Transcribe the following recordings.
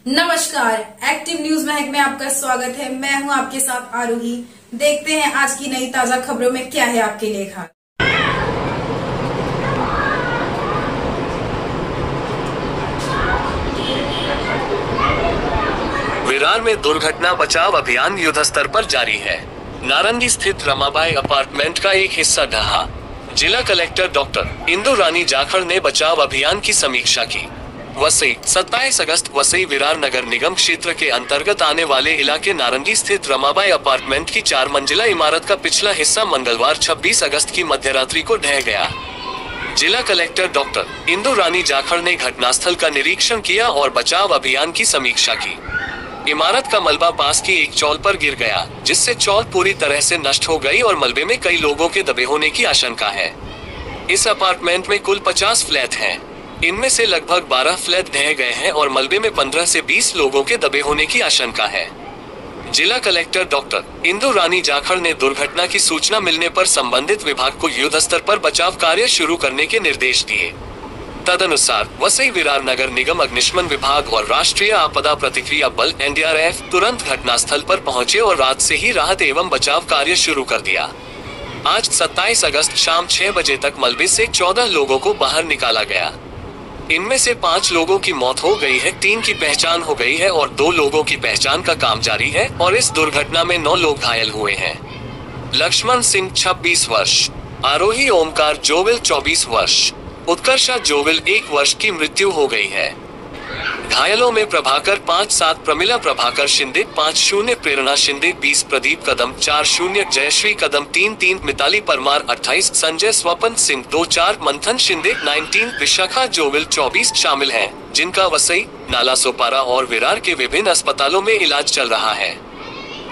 नमस्कार, active news Mahak में आपका स्वागत है। मैं हूं आपके साथ आरोही। देखते हैं आज की नई ताजा खबरों में क्या है आपके लिए खास। विरार में दुर्घटना बचाव अभियान युद्धस्तर पर जारी है। नारंगी स्थित रमाबाई अपार्टमेंट का एक हिस्सा ढहा। जिला कलेक्टर डॉक्टर इंदु रानी जाखड़ ने बचाव अभियान की समीक्षा की। वसई 27 अगस्त वसई विरार नगर निगम क्षेत्र के अंतर्गत आने वाले इलाके नारंगी स्थित रमाबाई अपार्टमेंट की 4 मंजिला इमारत का पिछला हिस्सा मंगलवार 26 अगस्त की मध्यरात्रि को ढह गया। जिला कलेक्टर डॉक्टर इंदु रानी जाखड़ ने घटनास्थल का निरीक्षण किया और बचाव अभियान की समीक्षा की। इमारत का मलबा पास की एक चौल पर गिर गया, जिससे चौल पूरी तरह से नष्ट हो गई और मलबे में कई लोगों के दबे होने की आशंका है। इस अपार्टमेंट में कुल 50 फ्लैट हैं। इनमें से लगभग 12 फ्लैट ढह गए हैं और मलबे में 15 से 20 लोगों के दबे होने की आशंका है। जिला कलेक्टर डॉक्टर इंदु रानी जाखड़ ने दुर्घटना की सूचना मिलने पर संबंधित विभाग को युद्धस्तर पर बचाव कार्य शुरू करने के निर्देश दिए। तदनुसार वसई विरार नगर निगम, अग्निशमन विभाग और राष्ट्रीय आपदा प्रतिक्रिया बल NDRF तुरंत घटनास्थल पर पहुंचे और रात से ही राहत एवं बचाव कार्य शुरू कर दिया। आज 27 अगस्त शाम 6 बजे तक मलबे से 14 लोगों को बाहर निकाला गया। इनमें से 5 लोगों की मौत हो गई है, 3 की पहचान हो गई है और 2 लोगों की पहचान का काम जारी है और इस दुर्घटना में 9 लोग घायल हुए हैं। लक्ष्मण सिंह 26 वर्ष, आरोही ओमकार जोविल 24 वर्ष, उत्कर्षा जोविल 1 वर्ष की मृत्यु हो गई है। घायलों में प्रभाकर 5-7, प्रमिला प्रभाकर शिंदे 5-0, प्रेरणा शिंदे 20, प्रदीप कदम 4-0, जयश्री कदम 3-3, मिताली परमार 28, संजय स्वपन सिंह 2-4, मंथन शिंदे 19, विशाखा जोविल 24 शामिल हैं, जिनका वसई, नाला सोपारा और विरार के विभिन्न अस्पतालों में इलाज चल रहा है।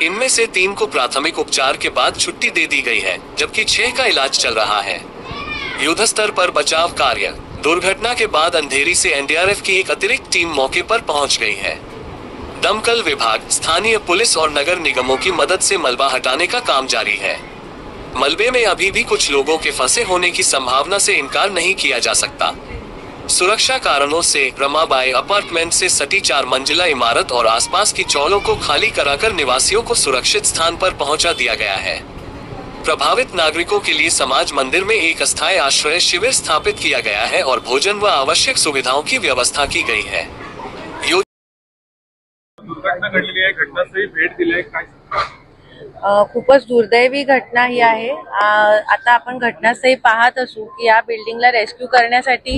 इनमें से 3 को प्राथमिक उपचार के बाद छुट्टी दे दी गई है, जबकि 6 का इलाज चल रहा है। युद्धस्तर पर बचाव कार्य। दुर्घटना के बाद अंधेरी से NDRF की एक अतिरिक्त टीम मौके पर पहुंच गई है। दमकल विभाग, स्थानीय पुलिस और नगर निगमों की मदद से मलबा हटाने का काम जारी है। मलबे में अभी भी कुछ लोगों के फंसे होने की संभावना से इनकार नहीं किया जा सकता। सुरक्षा कारणों से रमाबाई अपार्टमेंट से सटी 4 मंजिला इमारत और आसपास की चौलों को खाली कराकर निवासियों को सुरक्षित स्थान पर पहुंचा दिया गया है। प्रभावित नागरिकों के लिए समाज मंदिर में एक अस्थायी आश्रय शिविर स्थापित किया गया है और भोजन व आवश्यक सुविधाओं की व्यवस्था की गई है। दुर्घटना घडलेली आहे, घटनास्थळी भेट दिली आहे, काय खूपच दुर्दैवी घटना ही आहे। आता आपण घटनास्थळी पाहत असू की या बिल्डिंगला रेस्क्यू करण्यासाठी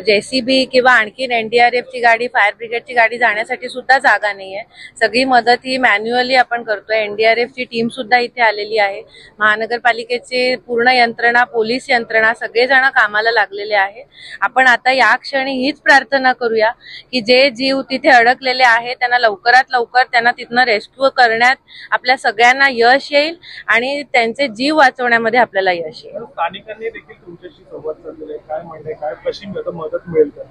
JCB किंवा आणखी NDRF ची गाडी, फायर ब्रिगेडची गाडी जाण्यासाठी सुद्धा जागा नाहीये। सगळी मदत ही मॅन्युअली आपण करतोय। NDRF ची टीम सुद्धा इथे आलेली आहे। महानगरपालिकेचे पूर्ण यंत्रणा, पोलीस यंत्रणा सगळेजण कामाला लागलेले आहे। आपण आता या क्षणी हीच प्रार्थना करूया की जे जीव तिथे अडकलेले आहेत त्यांना लवकरात लवकर त्यांना तिथनं रेस्क्यू करण्यात आपल्या सगळ्यांना यश येईल आणि त्यांचे जीव वाचवण्यामध्ये आपल्याला यश येईल। स्थानिकांनी देखील तुमच्याशी संवाद साधलेला आहे, काय म्हणणे, काय कशी मदत मिळेल का?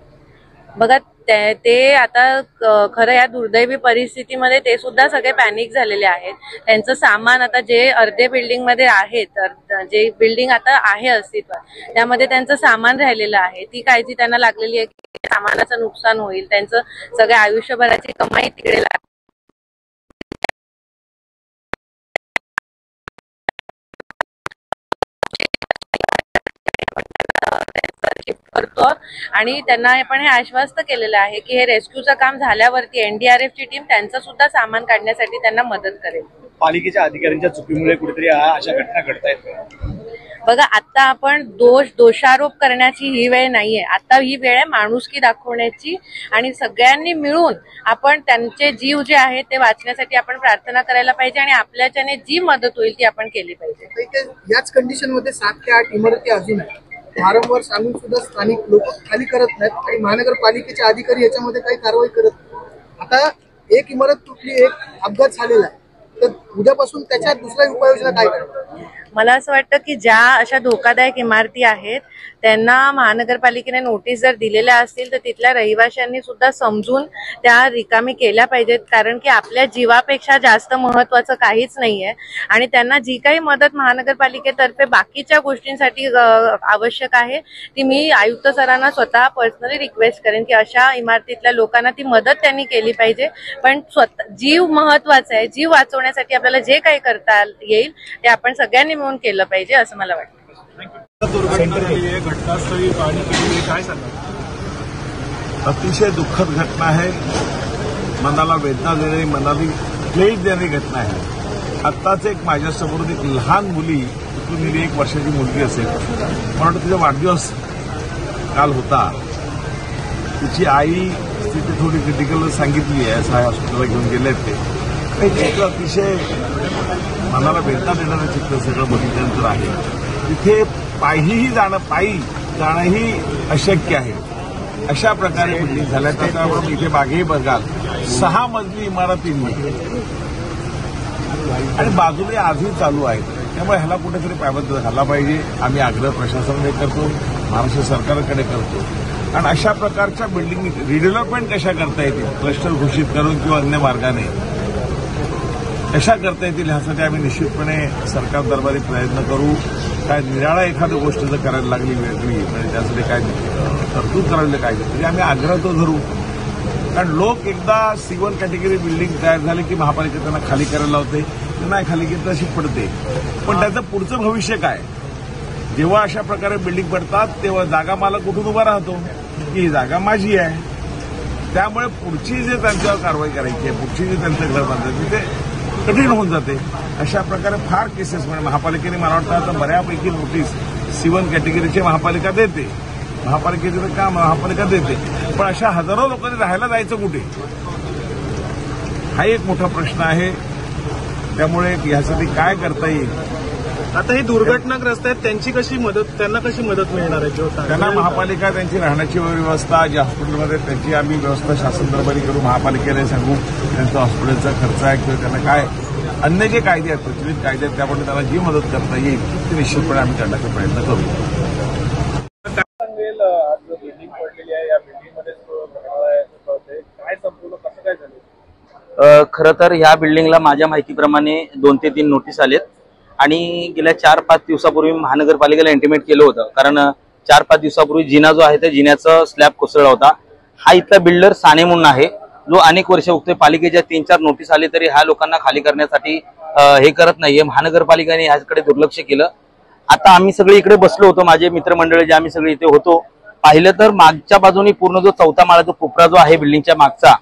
बघा, ते आता खरं या दुर्दैवी परिस्थितीमध्ये ते सुद्धा सगळे पॅनिक झालेले आहेत। त्यांचं सामान आता जे अर्धे बिल्डिंग मध्ये आहे, तर जे बिल्डिंग आता आहे अस्तित्वात त्यामध्ये त्यांचं सामान राहिलेलं आहे, ती काळजी त्यांना लागलेली आहे की सामानाचं नुकसान होईल, त्यांचं सगळ्या आयुष्यभराची कमाई तिकडे करतो आणि त्यांना आपण हे आश्वस्त केलेलं आहे की हे रेस्क्यूचं काम झाल्यावरती NDRF ची टीम त्यांचं सुद्धा सामान काढण्यासाठी त्यांना मदत करेल। पालिकेच्या अधिकाऱ्यांच्या चुकीमुळे कुठेतरी अशा घटना घडतायत। बघा, आता आपण दोषारोप करण्याची ही वेळ नाहीये। आता ही वेळ आहे माणुसकी दाखवण्याची आणि सगळ्यांनी मिळून आपण त्यांचे जीव जे आहेत ते वाचण्यासाठी आपण प्रार्थना करायला पाहिजे आणि आपल्याच्याने जी मदत होईल ती आपण केली पाहिजे। याच कंडिशन मध्ये 7 ते 8 इमारती अजून आहेत। वारंवार सांगून सुद्धा स्थानिक लोक खाली करत नाहीत आणि महानगरपालिकेचे अधिकारी याच्यामध्ये काही कारवाई करत नाहीत। आता एक इमारत तुटली, एक अपघात झालेला आहे, तर उद्यापासून त्याच्या दुसऱ्या उपाययोजना काय करणार? मला असं वाटतं की ज्या अशा धोकादायक इमारती आहेत त्यांना महानगरपालिकेने नोटीस जर दिलेल्या असतील तर तिथल्या रहिवाशांनी सुद्धा समजून त्या रिकामी केल्या पाहिजेत, कारण की आपल्या जीवापेक्षा जास्त महत्वाचं काहीच नाहीये. आणि त्यांना जी काही मदत महानगरपालिकेतर्फे बाकीच्या गोष्टींसाठी आवश्यक आहे ती मी आयुक्त सरांना स्वतः पर्सनली रिक्वेस्ट करेन की अशा इमारतीतल्या लोकांना ती मदत त्यांनी केली पाहिजे. पण जीव महत्वाचा आहे, जीव वाचवण्यासाठी आपल्याला जे काही करता येईल ते आपण सगळ्यांनी मिळून केलं पाहिजे असं मला वाटतं. दुर्घटना झाली आहे, घटनास्थळी पाहणी केली, काय सांगा? अतिशय दुःखद घटना आहे, मनाला वेदना देणारी, मनाला क्लेश देणारी घटना आहे. आत्ताच एक माझ्यासमोर एक लहान मुली, इथून 1 वर्षाची मुलगी असेल, मला वाटतं तिचा वाढदिवस काल होता. तिची आई स्थिती थोडी क्रिटिकल सांगितली आहे, साय हॉस्पिटलला घेऊन गेलेत ते. चित्र अतिशय मनाला वेदना देणारं चित्र सगळं बघितल्यानंतर आहे. तिथे पायी जाणंही अशक्य आहे. अशा प्रकारे बिल्डिंग झाल्या. त्याच्यावर इथे मागेही बघाल 6 मजली इमारतींनी आणि बाजूने आजही चालू आहेत. त्यामुळे ह्याला कुठेतरी पायबंद झाला पाहिजे. आम्ही आग्रह प्रशासनाने करतो, महाराष्ट्र सरकारकडे करतो. आणि अशा प्रकारच्या बिल्डिंग रिडेव्हलपमेंट कशा करता येतील, क्लस्टर घोषित करून किंवा अन्य मार्गाने कशा करता येतील ह्यासाठी आम्ही निश्चितपणे सरकार दरबारी प्रयत्न करू. काय निराळा एखादी गोष्ट जर करायला लागली वेगळी, म्हणजे त्यासाठी काय तरतूद करायला काय तरी आम्ही आग्रह तो धरू. कारण लोक एकदा C1 कॅटेगरी बिल्डिंग तयार झाले की महापालिका त्यांना खाली करायला लावते, नाही खाली केली तशी पडते. पण त्याचं पुढचं भविष्य काय? जेव्हा अशा प्रकारे बिल्डिंग पडतात तेव्हा जागा मालक कुठून उभा राहतो की ही जागा माझी आहे. त्यामुळे पुढची जे त्यांच्यावर कारवाई करायची आहे, पुढची जे त्यांचं घर बांधायचं ते कठीण होऊन जाते. अशा प्रकारे फार केसेस म्हणजे महापालिकेने मला वाटतं आता बऱ्यापैकी नोटीस C1 कॅटेगरीची महापालिका देते. महापालिकेचं काम महापालिका देते, पण अशा हजारो लोकांनी राहायला जायचं कुठे, हा एक मोठा प्रश्न आहे. त्यामुळे यासाठी काय करता येईल. आता ही दुर्घटनाग्रस्त आहेत, त्यांना कशी मदत मिळणार आहे? त्यांना महापालिका त्यांची राहण्याची व्यवस्था, ज्या हॉस्पिटलमध्ये त्यांची आम्ही व्यवस्था शासन दरबारी करू, महापालिकेने सांगू त्यांचा हॉस्पिटलचा खर्च आहे किंवा त्यांना काय अन्य जे कायदे आहेत, प्रचलित कायदे आहेत, त्यामुळे त्यांना जी मदत करता येईल ती निश्चितपणे आम्ही करण्याचा प्रयत्न करू. काय सांगेल, आज जो बिल्डिंग पडलेली आहे या बिल्डिंगमध्ये काय संपूर्ण कसं काय झालं? खरं तर ह्या बिल्डिंगला माझ्या माहितीप्रमाणे 2 ते 3 नोटीस आलेत आणि गेल्या 4-5 दिवसापूर्वी महानगरपालिकेला इंटिमेट केलं होतं. कारण 4-5 दिवसापूर्वी जिना जो आहे त्या जिन्याचा स्लॅब कोसळला होता. हा इथला बिल्डर साने म्हणून आहे, जो अनेक वर्ष बघतोय. पालिकेच्या 3-4 नोटीस आले तरी ह्या लोकांना खाली करण्यासाठी हे करत नाहीये. महानगरपालिकेने ह्याकडे दुर्लक्ष केलं. आता आम्ही सगळे इकडे बसलो होतो, माझे मित्रमंडळी जे आम्ही सगळे इथे होतो. पाहिलं तर मागच्या बाजूनी पूर्ण जो 4था माळा जो कोपरा जो आहे बिल्डिंगच्या मागचा,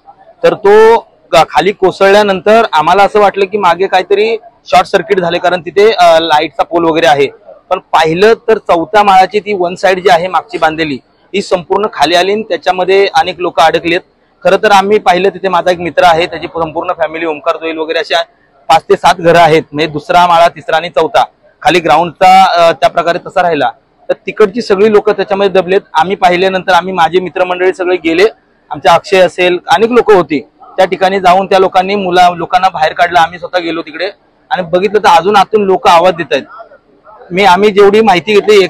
तर तो खाली कोसळल्यानंतर आम्हाला असं वाटलं की मागे काहीतरी शॉर्ट सर्किट झाले, कारण तिथे लाईटचा पोल वगैरे आहे. पण पाहिलं तर 4थ्या माळाची ती 1 साइड जी आहे मागची बांधलेली ही संपूर्ण खाली आली आणि त्याच्यामध्ये अनेक लोक अडकलेत. खरं तर आम्ही पाहिलं तिथे माझा एक मित्र आहे, त्याची संपूर्ण फॅमिली, ओमकार जोईल वगैरे अशा 5 ते 7 घरं आहेत. म्हणजे 2रा माळा, 3रा आणि 4था खाली ग्राउंडचा त्या प्रकारे तसा राहिला. तर तिकडची सगळी लोक त्याच्यामध्ये दबलेत. आम्ही पाहिल्यानंतर आम्ही माझे मित्रमंडळी सगळे गेले, आमच्या अक्षय असेल अनेक लोक होती. त्या ठिकाणी जाऊन त्या लोकांनी लोकांना बाहेर काढलं. आम्ही स्वतः गेलो तिकडे आणि बघितलं तर अजून आतून लोक आवाज देत आहेत. आम्ही जेवढी माहिती घेतली,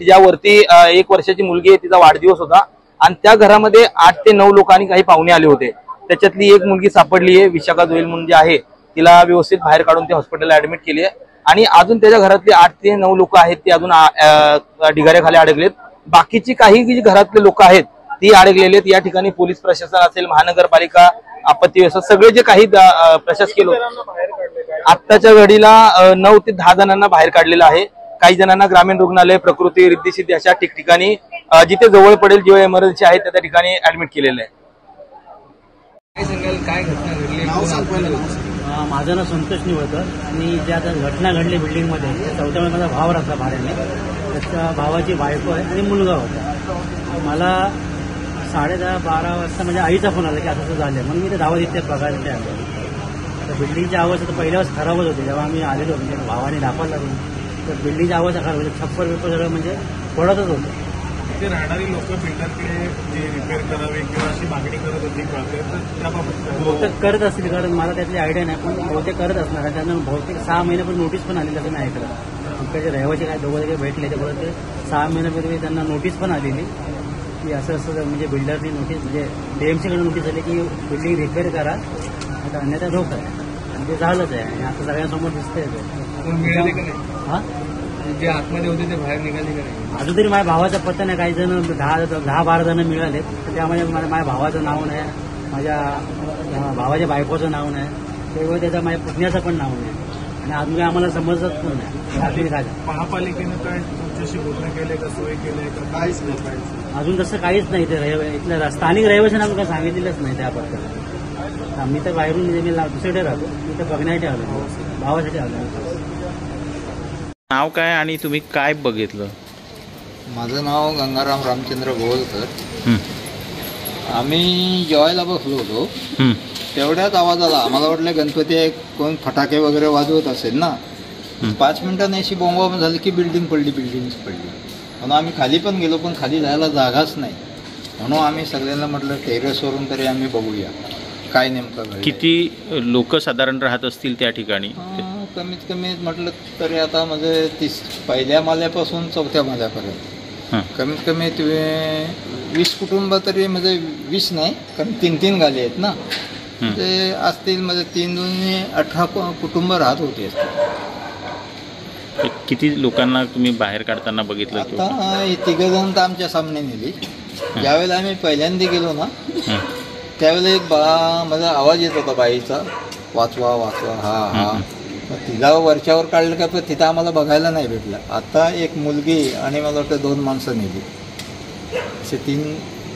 ज्यावरती 1 वर्षाची मुलगी आहे, तिचा वाढदिवस होता आणि त्या घरामध्ये 8 ते 9 लोकांनी काही पाहुणे आले होते. त्याच्यातली एक मुलगी सापडली आहे, विशाखा जोईल म्हणून जी आहे, तिला व्यवस्थित बाहेर काढून ते हॉस्पिटलला ऍडमिट केली आहे. आणि अजून त्याच्या घरातले 8 ते 9 लोक आहेत ते अजून ढिगाऱ्याखाली अडकलेत. बाकीची काही जी घरातले लोक आहेत ती अडकलेली आहेत. या ठिकाणी पोलीस प्रशासन असेल, महानगरपालिका, आपत्ती व्यवस्था, सगळे जे काही प्रशासकीय लोक आत्ताच्या घडीला 9 ते 10 जणांना बाहेर काढलेलं आहे. काही जणांना ग्रामीण रुग्णालय, प्रकृती, रिद्धी-सिद्धी अशा ठिकठिकाणी जिथे जवळ पडेल जेव्हा इमर्जन्सी आहे त्या ठिकाणी ऍडमिट केलेलं आहे. काय सांगाल, काय घटना घडली? माझं नाव संतोष निवळकर. मी ज्या घटना घडली बिल्डिंगमध्ये, 4थ्या माझा भाव राहता भाड्याने. त्याच्या भावाची बायको आहे आणि मुलगा होता. मला 10:30-12 वाजता म्हणजे आईचा फोन आला की असं झालं, म्हणून मी ते धावत इथे बघायला ते आलो. तर बिल्डिंगची आवाज तर पहिल्या वेळेस खराबच होती. जेव्हा आम्ही आलेलो म्हणजे भावाने दाखवायला लागलो तर बिल्डिंगची आवाज खराब होती. छप्पर बिप्पर सगळं म्हणजे पडतच होतं. ते राहणारी लोक बिल्डरकडे जे रिपेअर करावे किंवा अशी मागणी करत होती, बहुतेक करत असतील, कारण मला त्यातली आयडिया नाही, पण बहुतेक करत असणार. त्यांना बहुतेक 6 महिने पण नोटीस पण आलेली असं नाही ऐकलं. तिकडचे रहिवासी काय दोघं भेटले ते बोलत ते 6 महिन्यापूर्वी त्यांना नोटीस पण आलेली की असं असं म्हणजे बिल्डरनी नोटीस म्हणजे DMCकडे नोटीस आली की बिल्डिंग रिपेअर करा आता अन्यथा धोका आहे आणि ते झालंच आहे आणि आता सगळ्यांसमोर दिसतंय ते मिळाले का नाही? हां जे आतमध्ये होते ते बाहेर निघाले का नाही? अजून तरी माझ्या भावाचा पत्ता नाही. काही जण 10-12 जण मिळाले तर त्यामध्ये माझ्या भावाचं नाव नाही, माझ्या भावाच्या बायकोचं नाव नाही, त्यावेळी त्याचा माझ्या पुतण्याचं पण नाव नाही आणि अजून काही आम्हाला समजत पण नाही. महापालिकेनं काय तुमच्याशी बोलणं केलंय का, सोय केलंय का, काहीच नाही? अजून तसं काहीच नाही. ते इथल्या स्थानिक रहिवाशांना आम्ही काय सांगितलेलंच नाही त्याबद्दल. आम्ही तर बाहेरून मी दुसरीकडे राहतो, मी तर बघण्यासाठी आलो, भावासाठी आलो. नाव काय आणि तुम्ही काय बघितलं? माझं नाव गंगाराम रामचंद्र गोवलकर. आम्ही जेवायला बसलो होतो, तेवढ्याच आवाज आला. आम्हाला वाटलं गणपती कोण फटाके वगैरे वाजवत असेल ना. 5 मिनिटांनी अशी बॉम्ब झाली की बिल्डिंग पडली. म्हणून आम्ही खाली पण गेलो, पण खाली जायला जागाच नाही. म्हणून आम्ही सगळ्यांना म्हटलं टेरेसवरून तरी आम्ही बघूया काय नेमकं घडलं. किती लोक साधारण राहत असतील त्या ठिकाणी? कमीत कमी म्हटलं तरी आता म्हणजे पहिल्या माल्यापासून 4थ्या माल्यापर्यंत कमीत कमी 20 कुटुंब तरी म्हणजे 20 नाही, कारण 3 गाले आहेत ना, ते असतील म्हणजे 3-2-18 कुटुंब राहत होते. किती लोकांना तुम्ही बाहेर काढताना बघितलं? आता हे 3 जण तर आमच्या सामने नेली. ज्यावेळेला आम्ही पहिल्यांदा गेलो ना त्यावेळेला एक माझा आवाज येत होता बाईचा, वाचवा वाचवा, हा. तिला वरच्यावर काढलं का, पण तिथं आम्हाला बघायला नाही भेटलं. आता एक मुलगी आणि मला वाटतं 2 माणसं नेली, असे 3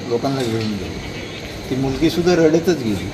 लोकांना घेऊन गेली. ती मुलगी सुद्धा रडतच गेली.